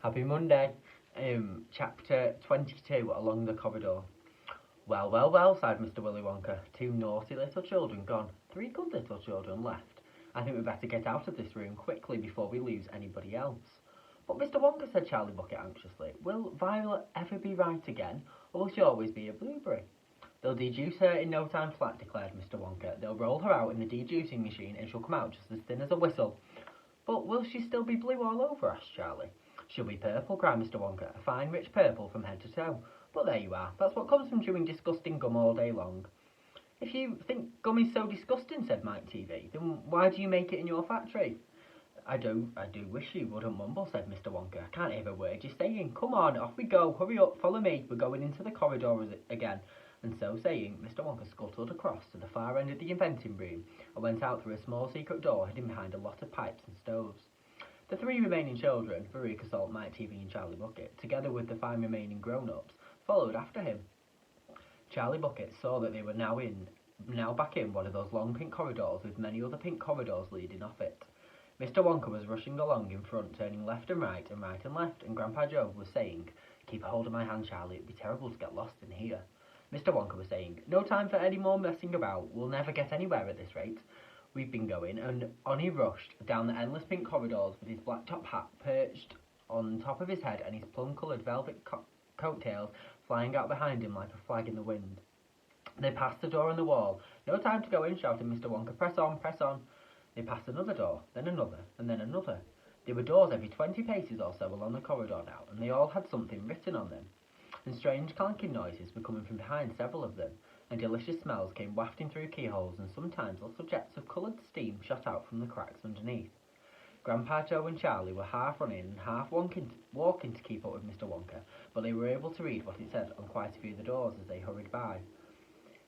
Happy Monday. Chapter 22, Along the Corridor. Well, well, well, sighed Mr. Willy Wonka. 2 naughty little children gone. 3 good little children left. I think we'd better get out of this room quickly before we lose anybody else. But Mr. Wonka, said Charlie Bucket anxiously, will Violet ever be right again, or will she always be a blueberry? They'll dejuice her in no time flat, declared Mr. Wonka. They'll roll her out in the dejuicing machine and she'll come out just as thin as a whistle. But will she still be blue all over? Asked Charlie. She'll be purple, cried Mr. Wonka, a fine rich purple from head to toe. But there you are, that's what comes from chewing disgusting gum all day long. If you think gum is so disgusting, said Mike TV, then why do you make it in your factory? I do wish you wouldn't mumble, said Mr. Wonka. I can't hear a word you're saying. Come on, off we go, hurry up, follow me, we're going into the corridor again. And so saying, Mr. Wonka scuttled across to the far end of the inventing room and went out through a small secret door hidden behind a lot of pipes and stoves. The 3 remaining children, Veruca Salt, Mike TV and Charlie Bucket, together with the 5 remaining grown-ups, followed after him. Charlie Bucket saw that they were now back in one of those long pink corridors with many other pink corridors leading off it. Mr. Wonka was rushing along in front, turning left and right and left, and Grandpa Joe was saying, "Keep a hold of my hand, Charlie, it'd be terrible to get lost in here." Mr. Wonka was saying, "No time for any more messing about, we'll never get anywhere at this rate." We've been going, and on he rushed down the endless pink corridors with his black top hat perched on top of his head and his plum-coloured velvet coattails flying out behind him like a flag in the wind. They passed the door in the wall. "No time to go in," shouted Mr. Wonka. "Press on, press on." They passed another door, then another, and then another. There were doors every 20 paces or so along the corridor now, and they all had something written on them. And strange clanking noises were coming from behind several of them, and delicious smells came wafting through keyholes, and sometimes little jets of coloured steam shot out from the cracks underneath. Grandpa Joe and Charlie were half running and half walking to keep up with Mr. Wonka, but they were able to read what it said on quite a few of the doors as they hurried by.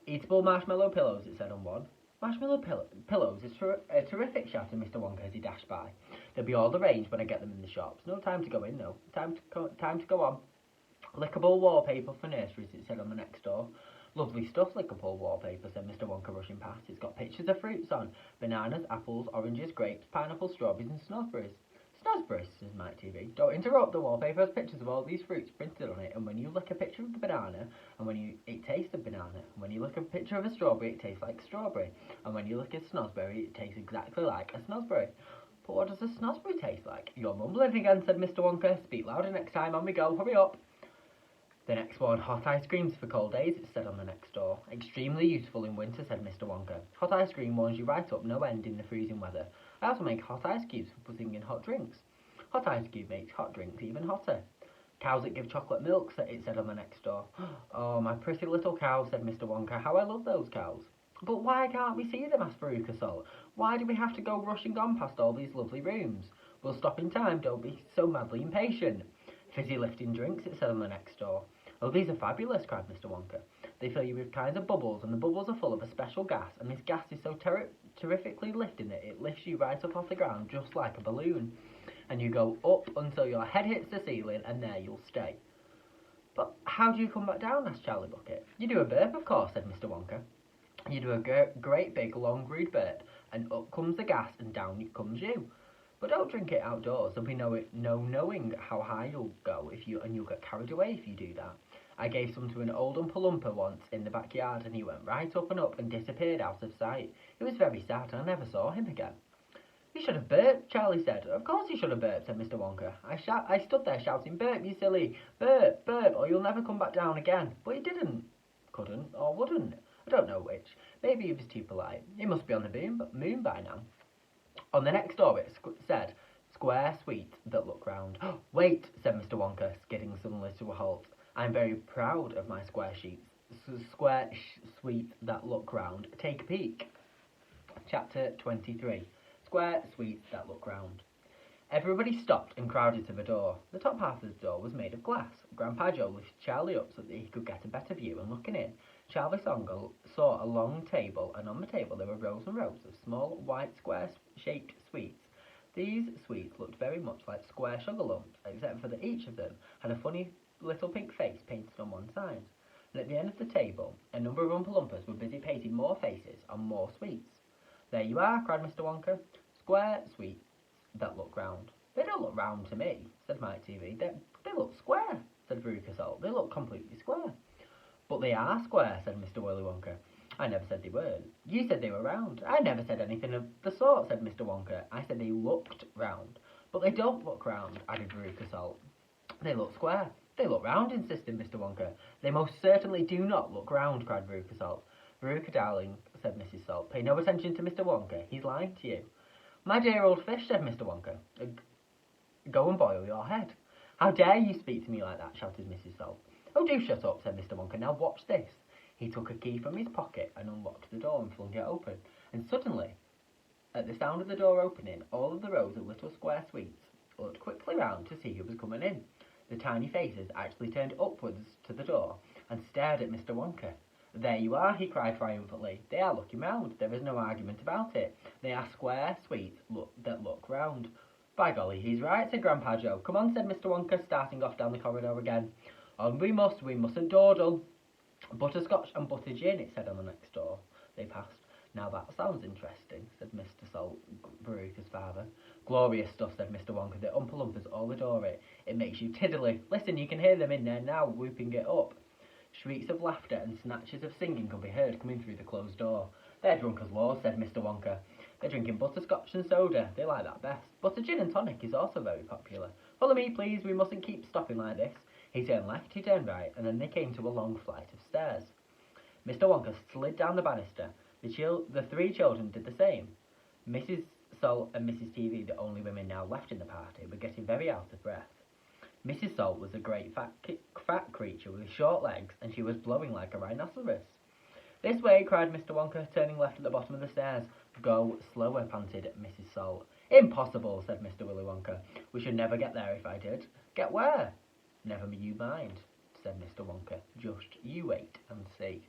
"Eatable marshmallow pillows," it said on one. "Marshmallow pillows is terrific," shouted Mr. Wonka as he dashed by. "They'll be all arranged when I get them in the shops. No time to go in, though. Time to go on." "Lickable wallpaper for nurseries," it said on the next door. "Lovely stuff, lickable wallpaper," said Mr. Wonka rushing past. "It's got pictures of fruits on. Bananas, apples, oranges, grapes, pineapples, strawberries and snozzberries." "Snozzberries," says Mike TV. "Don't interrupt, the wallpaper has pictures of all these fruits printed on it, and when you lick a picture of the banana, it tastes of banana. And when you lick a picture of a strawberry, it tastes like strawberry. And when you lick a snozzberry, it tastes exactly like a snozzberry." "But what does a snozzberry taste like?" "You're mumbling again," said Mr. Wonka. "Speak louder next time, on we go, hurry up." The next one, "Hot ice creams for cold days," it said on the next door. "Extremely useful in winter," said Mr. Wonka. "Hot ice cream warms you right up no end in the freezing weather. I also make hot ice cubes for putting in hot drinks. Hot ice cube makes hot drinks even hotter. Cows that give chocolate milk," it said on the next door. "Oh, my pretty little cows," said Mr. Wonka. "How I love those cows." "But why can't we see them?" asked Veruca Salt. "Why do we have to go rushing on past all these lovely rooms? We'll stop in time, don't be so madly impatient." "Fizzy lifting drinks," it said on the next door. "Oh, these are fabulous," cried Mr. Wonka. "They fill you with kinds of bubbles, and the bubbles are full of a special gas, and this gas is so terrifically lifting that it lifts you right up off the ground just like a balloon. And you go up until your head hits the ceiling, and there you'll stay." "But how do you come back down?" asked Charlie Bucket. "You do a burp, of course," said Mr. Wonka. "You do a great big long rude burp, and up comes the gas, and down comes you. But don't drink it outdoors, there'll be no knowing how high you'll go and you'll get carried away if you do that. I gave some to an old Oompa Loompa once in the backyard, and he went right up and disappeared out of sight. It was very sad, and I never saw him again." "You should have burped," Charlie said. "Of course you should have burped," said Mr. Wonka. I stood there shouting, 'Burp, you silly! Burp, burp, or you'll never come back down again.' But he didn't. Couldn't, or wouldn't. I don't know which. Maybe he was too polite. He must be on the moon by now." On the next door it said, "Square Sweet that look round." "Wait," said Mr. Wonka, skidding suddenly to a halt. "I'm very proud of my square sweet that look round. Take a peek." Chapter 23. Square Sweets that look round. Everybody stopped and crowded to the door. The top half of the door was made of glass. Grandpa Joe lifted Charlie up so that he could get a better view, and looking in, Charlie saw a long table, and on the table there were rows and rows of small, white, square-shaped sweets. These sweets looked very much like square sugar lumps, except for that each of them had a funny little pink face painted on one side. And at the end of the table, a number of Oompa Loompas were busy painting more faces on more sweets. "There you are," cried Mr. Wonka. "Square sweets that look round. They don't look round to me, said Mike TV. They look square, said Veruca Salt. They look completely square. But they are square, said Mr. Willy Wonka. I never said they weren't. You said they were round. I never said anything of the sort, said Mr. Wonka. I said they looked round. But they don't look round, added Veruca Salt. They look square. They look round, insisted Mr. Wonka. They most certainly do not look round, cried Veruca Salt. Veruca, darling, said Mrs. Salt, pay no attention to Mr. Wonka. He's lying to you. My dear old fish, said Mr. Wonka. Go and boil your head. How dare you speak to me like that, shouted Mrs. Salt. Oh, do shut up, said Mr. Wonka. Now watch this. He took a key from his pocket and unlocked the door and flung it open. And suddenly, at the sound of the door opening, all of the rows of little square sweets looked quickly round to see who was coming in. The tiny faces actually turned upwards to the door and stared at Mr. Wonka. There you are, he cried triumphantly. They are looking round. There is no argument about it. They are square sweets that look round. By golly, he's right, said Grandpa Joe. Come on, said Mr. Wonka, starting off down the corridor again. On we mustn't dawdle. Butterscotch and butter gin, it said on the next door. They passed. Now that sounds interesting, said Mr. Salt, Veruca's father. Glorious stuff, said Mr. Wonka. The Oompa Loompas all adore it. It makes you tiddly. Listen, you can hear them in there now, whooping it up. Shrieks of laughter and snatches of singing could be heard coming through the closed door. They're drunk as laws, said Mr. Wonka. They're drinking butterscotch and soda. They like that best. Butter gin and tonic is also very popular. Follow me, please. We mustn't keep stopping like this. He turned left, he turned right, and then they came to a long flight of stairs. Mr. Wonka slid down the banister. The three children did the same. Mrs. Salt and Mrs. TV, the only women now left in the party, were getting very out of breath. Mrs. Salt was a great fat creature with short legs, and she was blowing like a rhinoceros. This way, cried Mr. Wonka, turning left at the bottom of the stairs. Go slower, panted Mrs. Salt. Impossible, said Mr. Willy Wonka. We should never get there if I did. Get where? Never you mind, said Mr. Wonka. Just you wait and see.